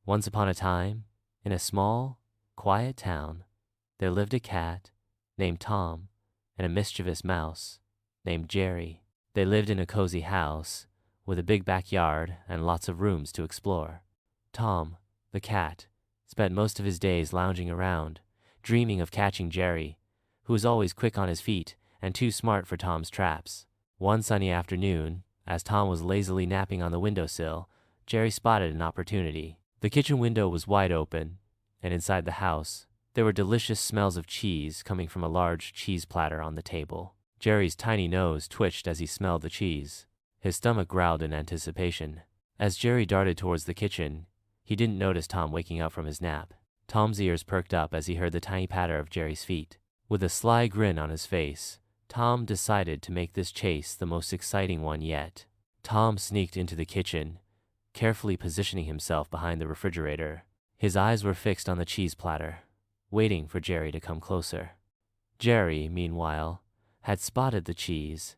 Once upon a time, in a small, quiet town, there lived a cat named Tom and a mischievous mouse named Jerry. They lived in a cozy house with a big backyard and lots of rooms to explore. Tom, the cat, spent most of his days lounging around, dreaming of catching Jerry, who was always quick on his feet and too smart for Tom's traps. One sunny afternoon, as Tom was lazily napping on the windowsill, Jerry spotted an opportunity. The kitchen window was wide open, and inside the house, there were delicious smells of cheese coming from a large cheese platter on the table. Jerry's tiny nose twitched as he smelled the cheese. His stomach growled in anticipation. As Jerry darted towards the kitchen, he didn't notice Tom waking up from his nap. Tom's ears perked up as he heard the tiny patter of Jerry's feet. With a sly grin on his face, Tom decided to make this chase the most exciting one yet. Tom sneaked into the kitchen, carefully positioning himself behind the refrigerator. His eyes were fixed on the cheese platter, waiting for Jerry to come closer. Jerry, meanwhile, had spotted the cheese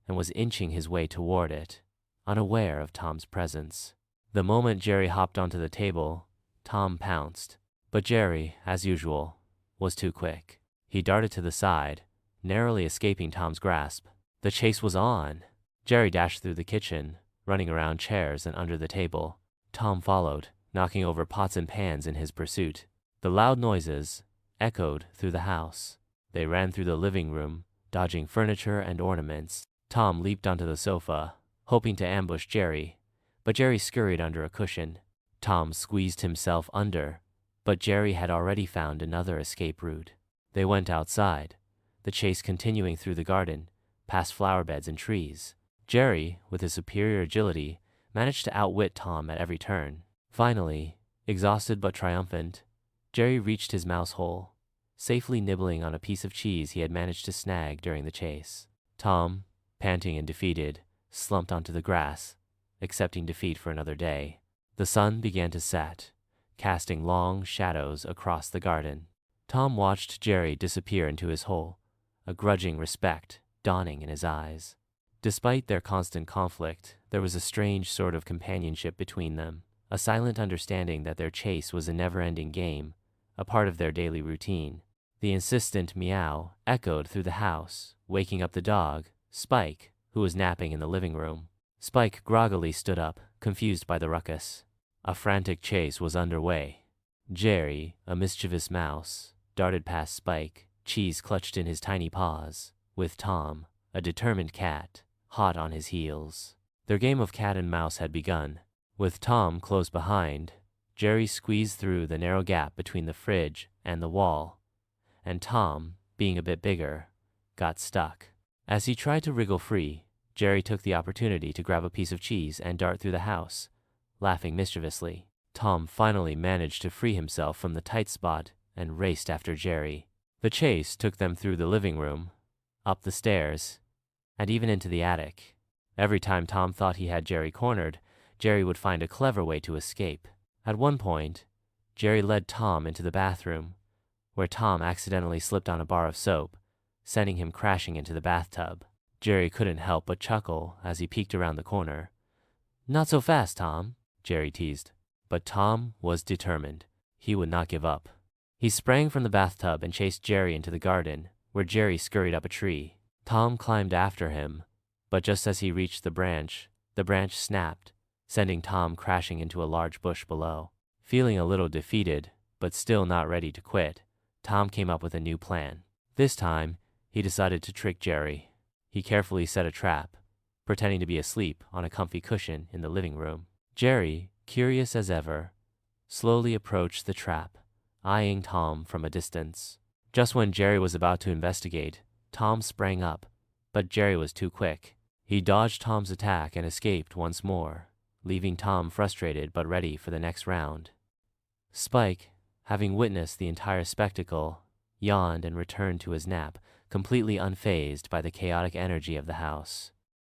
and was inching his way toward it, unaware of Tom's presence. The moment Jerry hopped onto the table, Tom pounced. But Jerry, as usual, was too quick. He darted to the side, narrowly escaping Tom's grasp. The chase was on. Jerry dashed through the kitchen, running around chairs and under the table. Tom followed, knocking over pots and pans in his pursuit. The loud noises echoed through the house. They ran through the living room, dodging furniture and ornaments. Tom leaped onto the sofa, hoping to ambush Jerry, but Jerry scurried under a cushion. Tom squeezed himself under, but Jerry had already found another escape route. They went outside, the chase continuing through the garden, past flower beds and trees. Jerry, with his superior agility, managed to outwit Tom at every turn. Finally, exhausted but triumphant, Jerry reached his mouse hole, safely nibbling on a piece of cheese he had managed to snag during the chase. Tom, panting and defeated, slumped onto the grass, accepting defeat for another day. The sun began to set, casting long shadows across the garden. Tom watched Jerry disappear into his hole, a grudging respect dawning in his eyes. Despite their constant conflict, there was a strange sort of companionship between them, a silent understanding that their chase was a never-ending game, a part of their daily routine. The insistent meow echoed through the house, waking up the dog, Spike, who was napping in the living room. Spike groggily stood up, confused by the ruckus. A frantic chase was underway. Jerry, a mischievous mouse, darted past Spike, cheese clutched in his tiny paws, with Tom, a determined cat, hot on his heels. Their game of cat and mouse had begun. With Tom close behind, Jerry squeezed through the narrow gap between the fridge and the wall, and Tom, being a bit bigger, got stuck. As he tried to wriggle free, Jerry took the opportunity to grab a piece of cheese and dart through the house, laughing mischievously. Tom finally managed to free himself from the tight spot and raced after Jerry. The chase took them through the living room, up the stairs, and even into the attic. Every time Tom thought he had Jerry cornered, Jerry would find a clever way to escape. At one point, Jerry led Tom into the bathroom, where Tom accidentally slipped on a bar of soap, sending him crashing into the bathtub. Jerry couldn't help but chuckle as he peeked around the corner. "Not so fast, Tom," Jerry teased. But Tom was determined. He would not give up. He sprang from the bathtub and chased Jerry into the garden, where Jerry scurried up a tree. Tom climbed after him, but just as he reached the branch snapped, sending Tom crashing into a large bush below. Feeling a little defeated, but still not ready to quit, Tom came up with a new plan. This time, he decided to trick Jerry. He carefully set a trap, pretending to be asleep on a comfy cushion in the living room. Jerry, curious as ever, slowly approached the trap, eyeing Tom from a distance. Just when Jerry was about to investigate, Tom sprang up, but Jerry was too quick. He dodged Tom's attack and escaped once more, leaving Tom frustrated but ready for the next round. Spike, having witnessed the entire spectacle, yawned and returned to his nap, completely unfazed by the chaotic energy of the house.